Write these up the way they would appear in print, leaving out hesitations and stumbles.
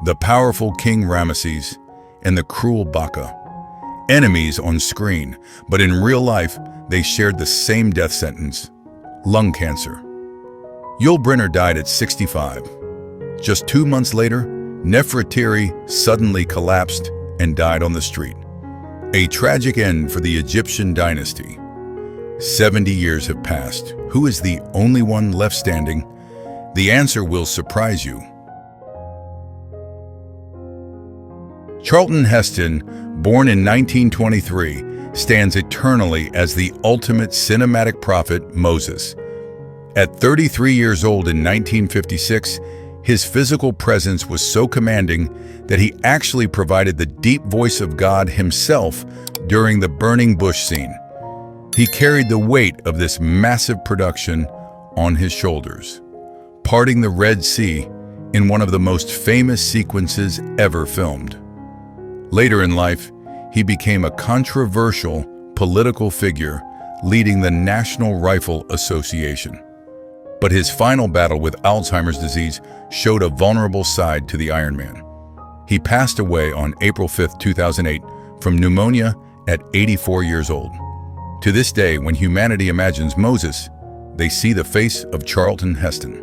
the powerful King Rameses, and the cruel Baka. Enemies on screen, but in real life, they shared the same death sentence: lung cancer. Yul Brynner died at 65. Just 2 months later, Nefertiri suddenly collapsed and died on the street. A tragic end for the Egyptian dynasty. 70 years have passed. Who is the only one left standing? The answer will surprise you. Charlton Heston, born in 1923, stands eternally as the ultimate cinematic prophet, Moses. At 33 years old in 1956, his physical presence was so commanding that he actually provided the deep voice of God himself during the burning bush scene. He carried the weight of this massive production on his shoulders, parting the Red Sea in one of the most famous sequences ever filmed. Later in life, he became a controversial political figure, leading the National Rifle Association. But his final battle with Alzheimer's disease showed a vulnerable side to the Iron Man. He passed away on April 5, 2008, from pneumonia at 84 years old. To this day, when humanity imagines Moses, they see the face of Charlton Heston.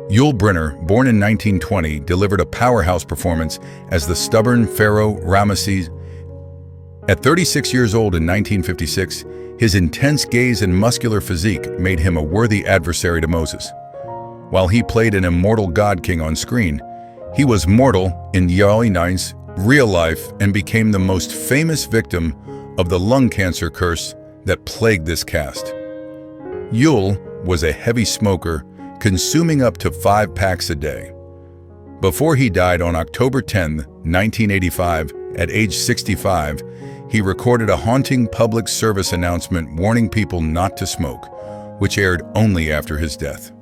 Yul Brynner, born in 1920, delivered a powerhouse performance as the stubborn pharaoh Rameses. At 36 years old in 1956, his intense gaze and muscular physique made him a worthy adversary to Moses. While he played an immortal god king on screen, he was mortal in Yul real life and became the most famous victim of the lung cancer curse that plagued this cast. Yul was a heavy smoker, consuming up to 5 packs a day. Before he died on October 10, 1985, at age 65, he recorded a haunting public service announcement warning people not to smoke, which aired only after his death.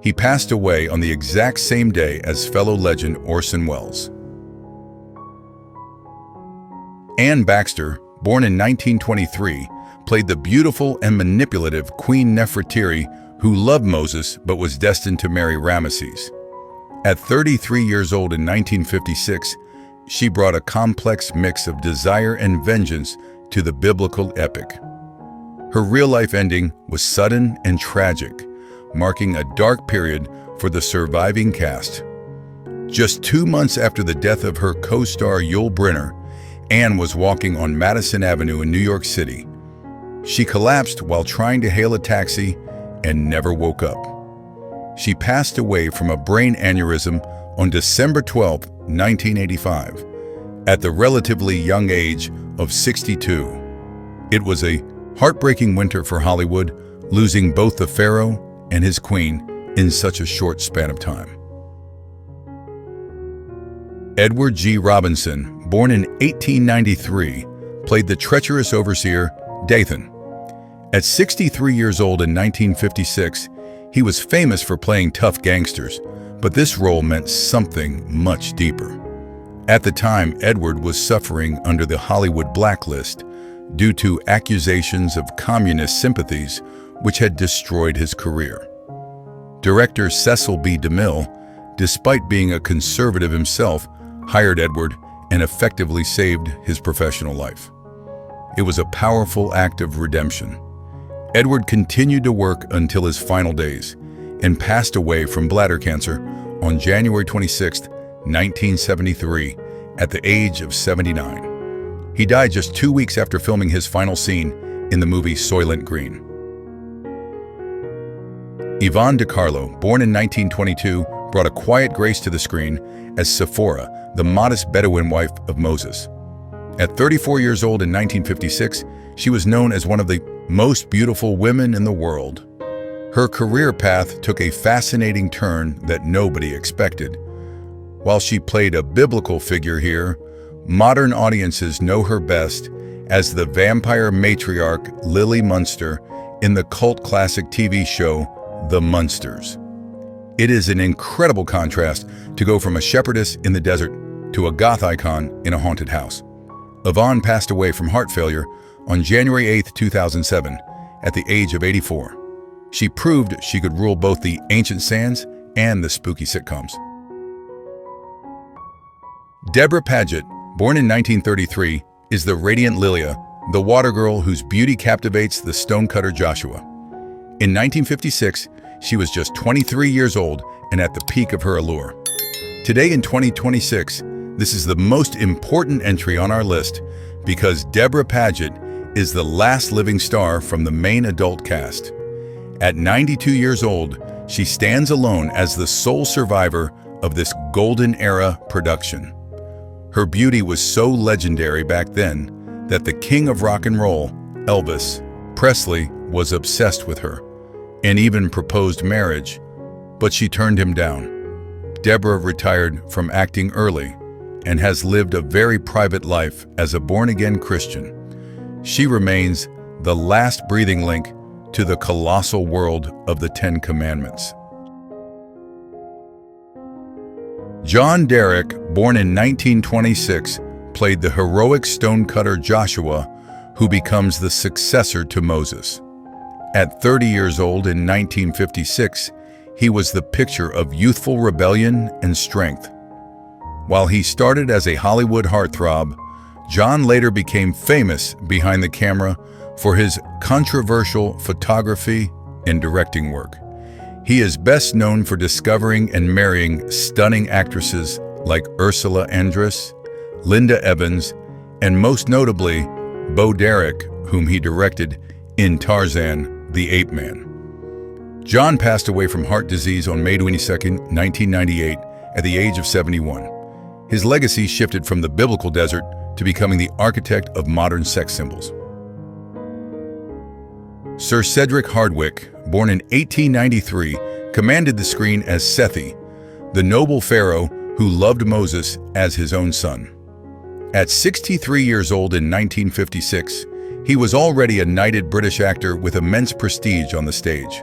He passed away on the exact same day as fellow legend Orson Welles. Anne Baxter, born in 1923, played the beautiful and manipulative Queen Nefertiri, who loved Moses but was destined to marry Rameses. At 33 years old in 1956, she brought a complex mix of desire and vengeance to the biblical epic. Her real-life ending was sudden and tragic, marking a dark period for the surviving cast. Just 2 months after the death of her co-star Yul Brynner, Anne was walking on Madison Avenue in New York City. She collapsed while trying to hail a taxi and never woke up. She passed away from a brain aneurysm on December 12, 1985, at the relatively young age of 62. It was a heartbreaking winter for Hollywood, losing both the pharaoh and his queen in such a short span of time. Edward G. Robinson, born in 1893, played the treacherous overseer Dathan. At 63 years old in 1956, he was famous for playing tough gangsters, but this role meant something much deeper. At the time, Edward was suffering under the Hollywood blacklist due to accusations of communist sympathies which had destroyed his career. Director Cecil B. DeMille, despite being a conservative himself, hired Edward and effectively saved his professional life. It was a powerful act of redemption. Edward continued to work until his final days and passed away from bladder cancer on January 26, 1973, at the age of 79. He died just 2 weeks after filming his final scene in the movie Soylent Green. Yvonne De Carlo, born in 1922, brought a quiet grace to the screen as Sephora, the modest Bedouin wife of Moses. At 34 years old in 1956, she was known as one of the most beautiful women in the world. Her career path took a fascinating turn that nobody expected. While she played a biblical figure here, modern audiences know her best as the vampire matriarch Lily Munster in the cult classic TV show The Munsters. It is an incredible contrast to go from a shepherdess in the desert to a goth icon in a haunted house. Yvonne passed away from heart failure on January 8, 2007, at the age of 84. She proved she could rule both the ancient sands and the spooky sitcoms. Debra Paget, born in 1933, is the radiant Lilia, the water girl whose beauty captivates the stonecutter Joshua. In 1956, she was just 23 years old and at the peak of her allure. Today in 2026, this is the most important entry on our list because Debra Paget is the last living star from the main adult cast. At 92 years old, she stands alone as the sole survivor of this golden era production. Her beauty was so legendary back then that the king of rock and roll, Elvis Presley, was obsessed with her and even proposed marriage, but she turned him down. Debra retired from acting early and has lived a very private life as a born-again Christian. She remains the last breathing link to the colossal world of the Ten Commandments. John Derek, born in 1926, played the heroic stonecutter Joshua, who becomes the successor to Moses. At 30 years old in 1956, he was the picture of youthful rebellion and strength. While he started as a Hollywood heartthrob, John later became famous behind the camera for his controversial photography and directing work. He is best known for discovering and marrying stunning actresses like Ursula Andress, Linda Evans, and most notably, Bo Derek, whom he directed in Tarzan, the Ape Man. John passed away from heart disease on May 22, 1998, at the age of 71. His legacy shifted from the biblical desert to becoming the architect of modern sex symbols. Sir Cedric Hardwicke, born in 1893, commanded the screen as Sethi, the noble pharaoh who loved Moses as his own son. At 63 years old in 1956, he was already a knighted British actor with immense prestige on the stage.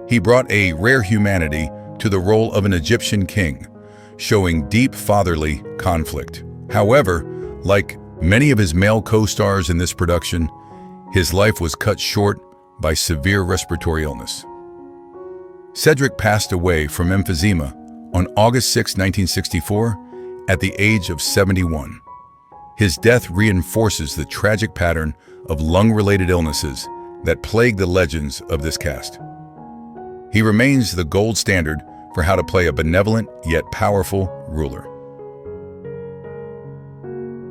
He brought a rare humanity to the role of an Egyptian king, showing deep fatherly conflict. However, like many of his male co-stars in this production, his life was cut short by severe respiratory illness. Cedric passed away from emphysema on August 6, 1964, at the age of 71. His death reinforces the tragic pattern of lung-related illnesses that plague the legends of this cast. He remains the gold standard for how to play a benevolent yet powerful ruler.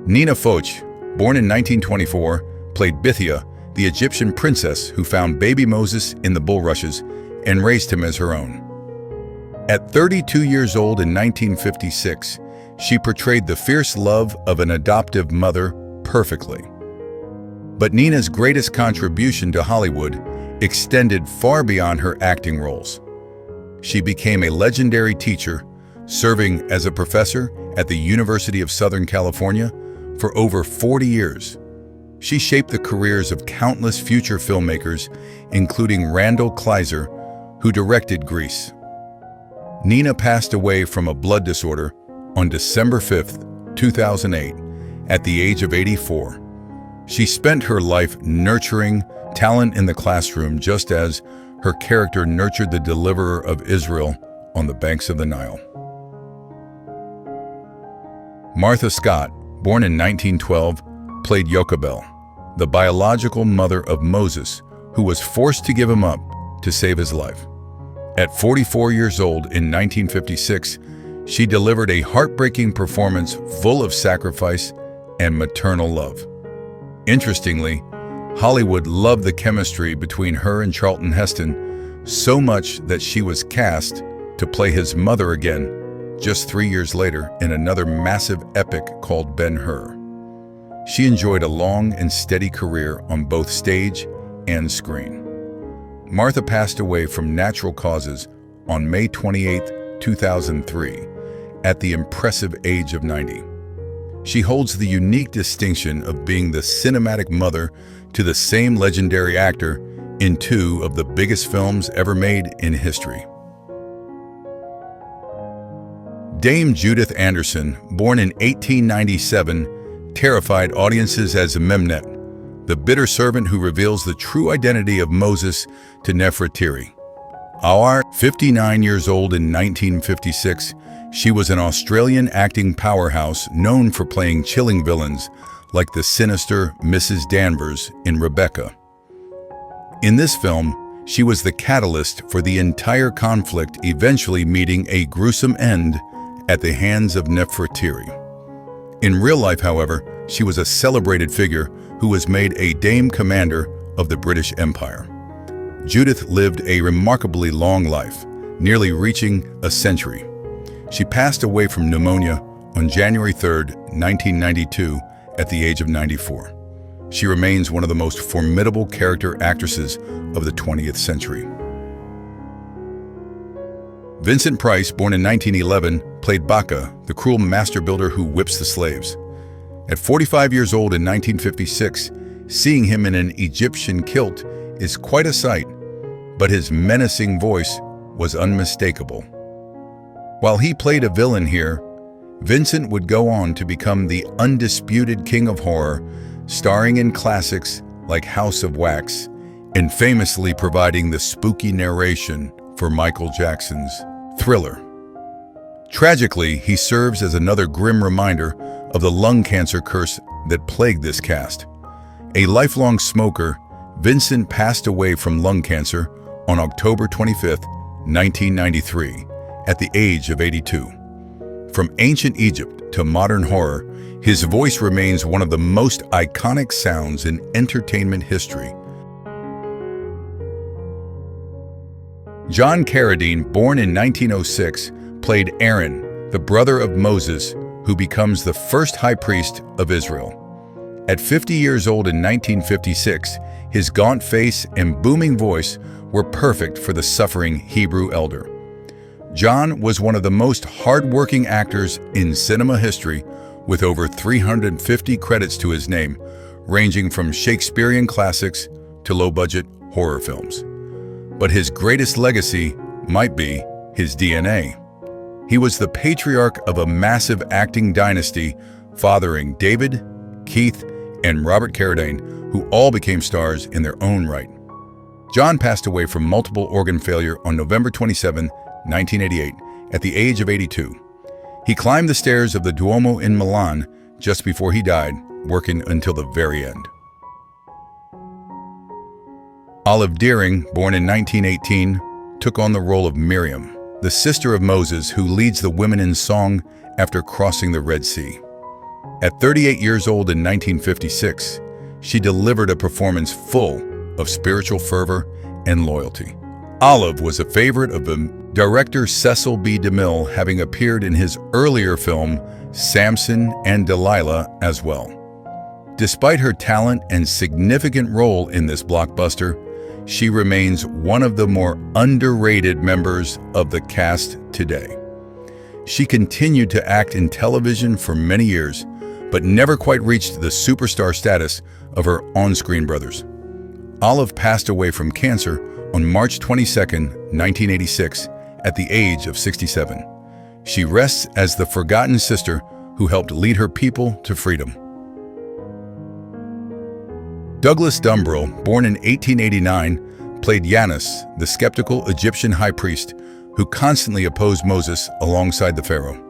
Nina Foch, born in 1924, played Bithia, the Egyptian princess who found baby Moses in the bulrushes and raised him as her own. At 32 years old in 1956, she portrayed the fierce love of an adoptive mother perfectly. But Nina's greatest contribution to Hollywood extended far beyond her acting roles. She became a legendary teacher, serving as a professor at the University of Southern California for over 40 years. She shaped the careers of countless future filmmakers, including Randall Kleiser, who directed Grease. Nina passed away from a blood disorder on December 5, 2008, at the age of 84. She spent her life nurturing talent in the classroom, just as her character nurtured the deliverer of Israel on the banks of the Nile. Martha Scott, born in 1912, played Jochebed, the biological mother of Moses, who was forced to give him up to save his life. At 44 years old in 1956, she delivered a heartbreaking performance full of sacrifice and maternal love. Interestingly, Hollywood loved the chemistry between her and Charlton Heston so much that she was cast to play his mother again just 3 years later in another massive epic called Ben-Hur. She enjoyed a long and steady career on both stage and screen. Martha passed away from natural causes on May 28, 2003, at the impressive age of 90. She holds the unique distinction of being the cinematic mother to the same legendary actor in two of the biggest films ever made in history. Dame Judith Anderson, born in 1897, terrified audiences as Memnet, the bitter servant who reveals the true identity of Moses to Nefertiri. Our 59 years old in 1956, she was an Australian acting powerhouse known for playing chilling villains like the sinister Mrs. Danvers in Rebecca. In this film, she was the catalyst for the entire conflict eventually meeting a gruesome end at the hands of Nefertiri. In real life, however, she was a celebrated figure who was made a Dame Commander of the British Empire. Judith lived a remarkably long life, nearly reaching a century. She passed away from pneumonia on January 3, 1992, at the age of 94. She remains one of the most formidable character actresses of the 20th century. Vincent Price, born in 1911, played Baca, the cruel master builder who whips the slaves. At 45 years old in 1956, seeing him in an Egyptian kilt is quite a sight, but his menacing voice was unmistakable. While he played a villain here, Vincent would go on to become the undisputed king of horror, starring in classics like House of Wax and famously providing the spooky narration for Michael Jackson's Thriller. Tragically, he serves as another grim reminder of the lung cancer curse that plagued this cast. A lifelong smoker, Vincent passed away from lung cancer on October 25, 1993, at the age of 82. From ancient Egypt to modern horror, his voice remains one of the most iconic sounds in entertainment history. John Carradine, born in 1906, played Aaron, the brother of Moses, who becomes the first high priest of Israel. At 50 years old in 1956, his gaunt face and booming voice were perfect for the suffering Hebrew elder. John was one of the most hard-working actors in cinema history, with over 350 credits to his name, ranging from Shakespearean classics to low-budget horror films. But his greatest legacy might be his DNA. He was the patriarch of a massive acting dynasty, fathering David, Keith, and Robert Carradine, who all became stars in their own right. John passed away from multiple organ failure on November 27, 1988, at the age of 82. He climbed the stairs of the Duomo in Milan just before he died, working until the very end. Olive Deering, born in 1918, took on the role of Miriam, the sister of Moses who leads the women in song after crossing the Red Sea. At 38 years old in 1956, she delivered a performance full of spiritual fervor and loyalty. Olive was a favorite of the director Cecil B. DeMille, having appeared in his earlier film Samson and Delilah as well. Despite her talent and significant role in this blockbuster, she remains one of the more underrated members of the cast today. She continued to act in television for many years, but never quite reached the superstar status of her on-screen brothers. Olive passed away from cancer on March 22, 1986, at the age of 67. She rests as the forgotten sister who helped lead her people to freedom. Douglas Dumbrille, born in 1889, played Janus, the skeptical Egyptian high priest who constantly opposed Moses alongside the pharaoh.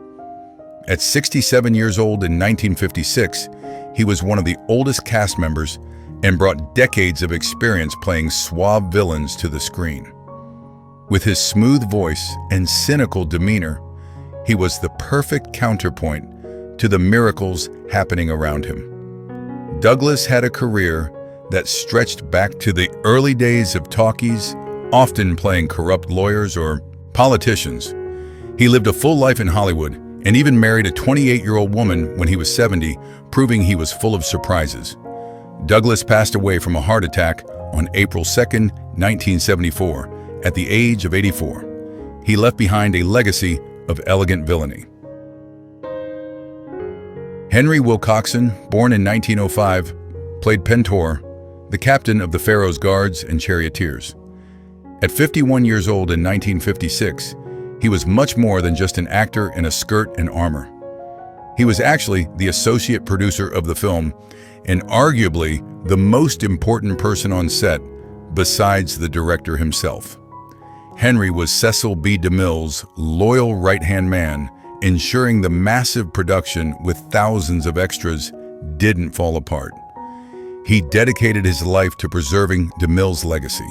At 67 years old in 1956, he was one of the oldest cast members and brought decades of experience playing suave villains to the screen. With his smooth voice and cynical demeanor, he was the perfect counterpoint to the miracles happening around him. Douglas had a career that stretched back to the early days of talkies, often playing corrupt lawyers or politicians. He lived a full life in Hollywood and even married a 28-year-old woman when he was 70, proving he was full of surprises. Douglas passed away from a heart attack on April 2, 1974, at the age of 84. He left behind a legacy of elegant villainy. Henry Wilcoxon, born in 1905, played Pentor, the captain of the Pharaoh's guards and charioteers. At 51 years old in 1956, he was much more than just an actor in a skirt and armor. He was actually the associate producer of the film and arguably the most important person on set besides the director himself. Henry was Cecil B. DeMille's loyal right-hand man, ensuring the massive production with thousands of extras didn't fall apart. He dedicated his life to preserving DeMille's legacy.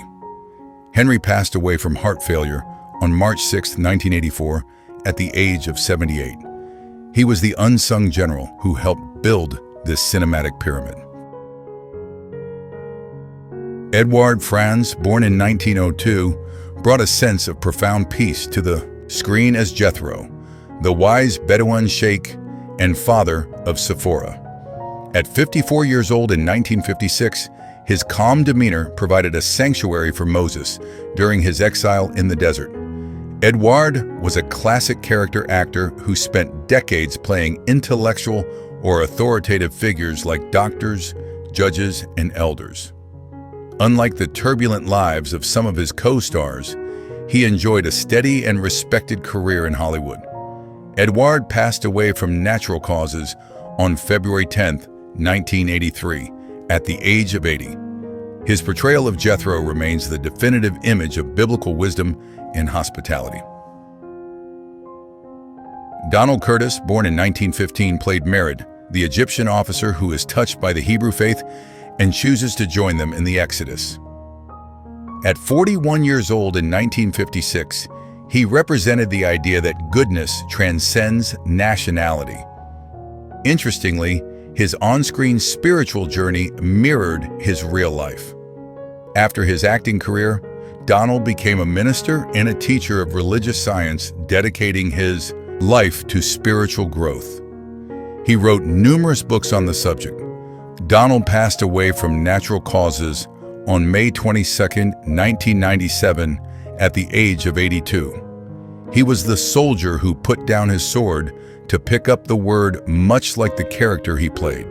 Henry passed away from heart failure on March 6, 1984, at the age of 78. He was the unsung general who helped build this cinematic pyramid. Eduard Franz, born in 1902, brought a sense of profound peace to the screen as Jethro, the wise Bedouin sheikh and father of Sephora. At 54 years old in 1956, his calm demeanor provided a sanctuary for Moses during his exile in the desert. Eduard was a classic character actor who spent decades playing intellectual or authoritative figures like doctors, judges, and elders. Unlike the turbulent lives of some of his co-stars, he enjoyed a steady and respected career in Hollywood. Eduard passed away from natural causes on February 10, 1983, at the age of 80. His portrayal of Jethro remains the definitive image of biblical wisdom and hospitality. Donald Curtis, born in 1915, played Merid, the Egyptian officer who is touched by the Hebrew faith and chooses to join them in the Exodus. At 41 years old in 1956, he represented the idea that goodness transcends nationality. Interestingly, his on-screen spiritual journey mirrored his real life. After his acting career, Donald became a minister and a teacher of religious science, dedicating his life to spiritual growth. He wrote numerous books on the subject. Donald passed away from natural causes on May 22, 1997, at the age of 82. He was the soldier who put down his sword to pick up the word, much like the character he played.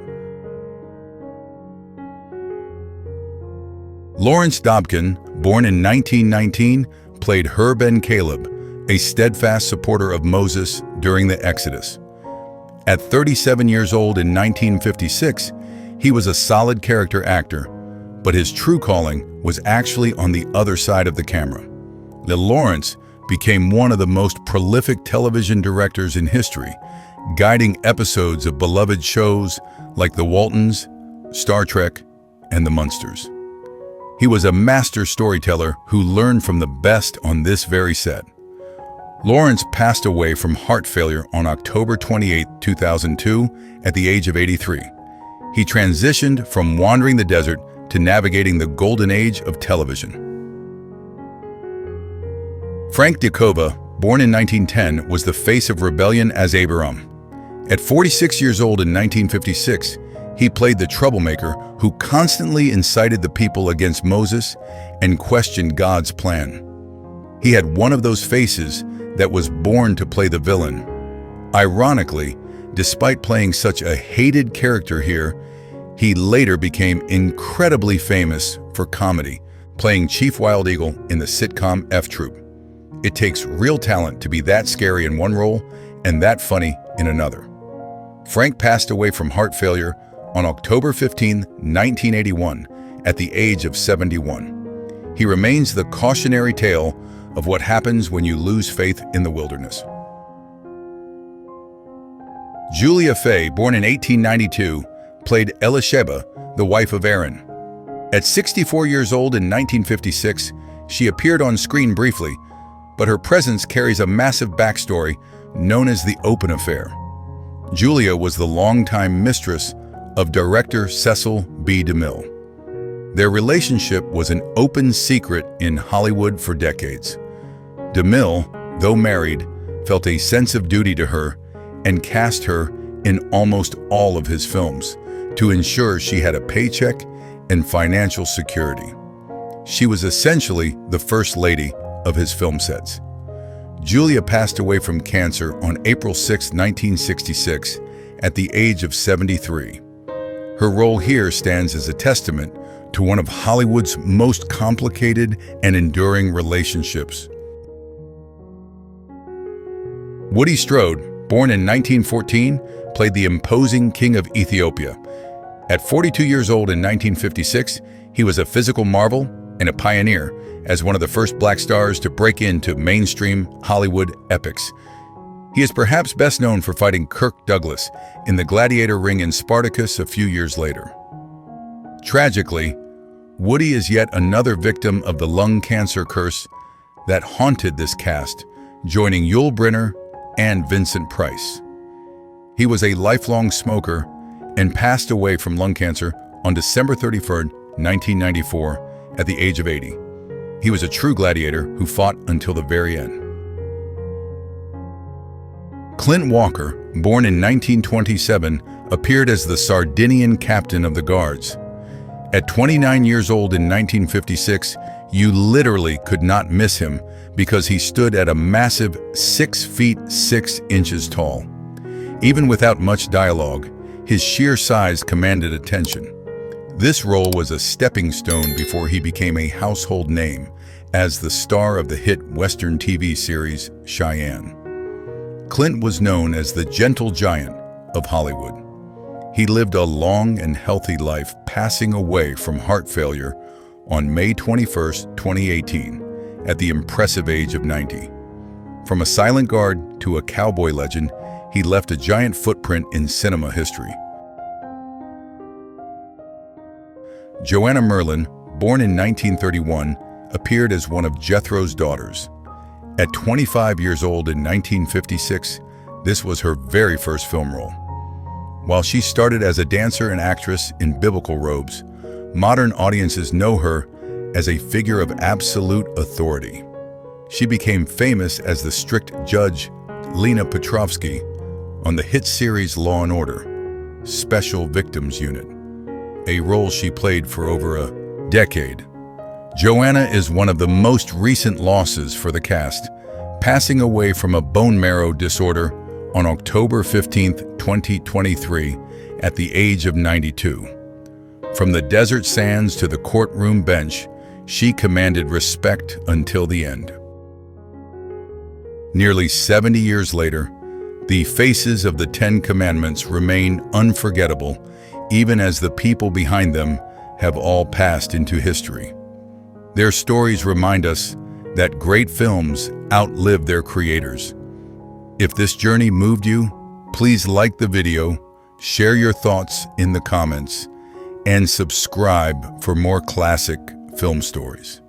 Lawrence Dobkin, born in 1919, played Hur ben Caleb, a steadfast supporter of Moses during the Exodus. At 37 years old in 1956, he was a solid character actor, but his true calling was actually on the other side of the camera. Lawrence became one of the most prolific television directors in history, guiding episodes of beloved shows like The Waltons, Star Trek, and The Munsters. He was a master storyteller who learned from the best on this very set. Lawrence passed away from heart failure on October 28, 2002, at the age of 83. He transitioned from wandering the desert to navigating the golden age of television. Frank DeKova, born in 1910, was the face of rebellion as Abiram. At 46 years old in 1956, he played the troublemaker who constantly incited the people against Moses and questioned God's plan. He had one of those faces that was born to play the villain. Ironically, despite playing such a hated character here, he later became incredibly famous for comedy, playing Chief Wild Eagle in the sitcom F Troop. It takes real talent to be that scary in one role and that funny in another. Frank passed away from heart failure on October 15, 1981, at the age of 71. He remains the cautionary tale of what happens when you lose faith in the wilderness. Julia Faye, born in 1892, played Elisheba, the wife of Aaron. At 64 years old in 1956, she appeared on screen briefly, but her presence carries a massive backstory known as the Open Affair. Julia was the longtime mistress of director Cecil B. DeMille. Their relationship was an open secret in Hollywood for decades. DeMille, though married, felt a sense of duty to her and cast her in almost all of his films to ensure she had a paycheck and financial security. She was essentially the first lady of his film sets. Julia passed away from cancer on April 6, 1966, at the age of 73. Her role here stands as a testament to one of Hollywood's most complicated and enduring relationships. Woody Strode, born in 1914, played the imposing king of Ethiopia. At 42 years old in 1956, he was a physical marvel, and a pioneer as one of the first black stars to break into mainstream Hollywood epics. He is perhaps best known for fighting Kirk Douglas in the gladiator ring in Spartacus a few years later. Tragically, Woody is yet another victim of the lung cancer curse that haunted this cast, joining Yul Brynner and Vincent Price. He was a lifelong smoker and passed away from lung cancer on December 31, 1994, at the age of 80. He was a true gladiator who fought until the very end. Clint Walker, born in 1927, appeared as the Sardinian captain of the Guards. At 29 years old in 1956, you literally could not miss him because he stood at a massive 6 feet 6 inches tall. Even without much dialogue, his sheer size commanded attention. This role was a stepping stone before he became a household name as the star of the hit Western TV series Cheyenne. Clint was known as the gentle giant of Hollywood. He lived a long and healthy life, passing away from heart failure on May 21, 2018, at the impressive age of 90. From a silent guard to a cowboy legend, he left a giant footprint in cinema history. Joanna Merlin, born in 1931, appeared as one of Jethro's daughters. At 25 years old in 1956, this was her very first film role. While she started as a dancer and actress in biblical robes, modern audiences know her as a figure of absolute authority. She became famous as the strict judge Lena Petrovsky on the hit series Law & Order, Special Victims Unit, a role she played for over a decade. Joanna is one of the most recent losses for the cast, passing away from a bone marrow disorder on October 15, 2023, at the age of 92. From the desert sands to the courtroom bench, she commanded respect until the end. Nearly 70 years later, the faces of the Ten Commandments remain unforgettable, even as the people behind them have all passed into history. Their stories remind us that great films outlive their creators. If this journey moved you, please like the video, share your thoughts in the comments, and subscribe for more classic film stories.